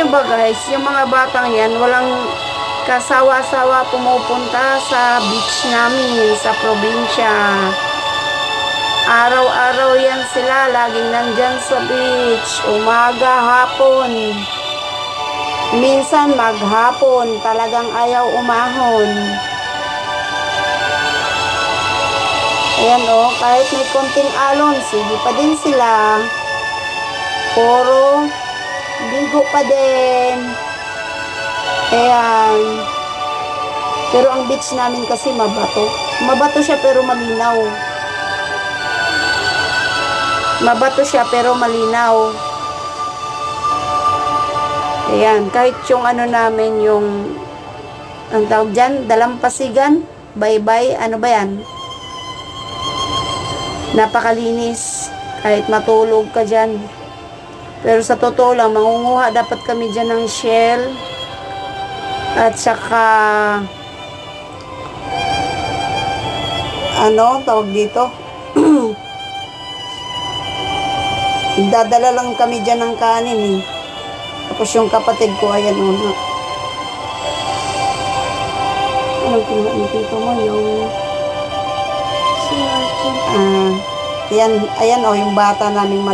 nyo ba guys, yung mga batang yan, walang kasawa-sawa pumupunta sa beach namin, sa probinsya. Araw-araw yan sila, laging nandyan sa beach, umaga, hapon. Minsan maghapon, talagang ayaw umahon. Ayan o, kahit may konting alon, sige pa din sila. Puro ligo pa din. Ayan. Pero ang beach namin kasi mabato. Mabato siya pero malinaw. Mabato siya pero malinaw. Ayan. Kahit yung ano namin, yung ang tawag dyan, dalampasigan, bye-bye, ano ba yan? Napakalinis. Kahit matulog ka dyan. Pero sa totoo lang, mangunguha dapat kami dyan ng shell. At saka, ano, tawag dito? Dadala lang kami dyan ng kanin eh. Tapos yung kapatid ko, ayan o. Anong kinuha ni tito mo? Yung ayan o, yung bata naming mali.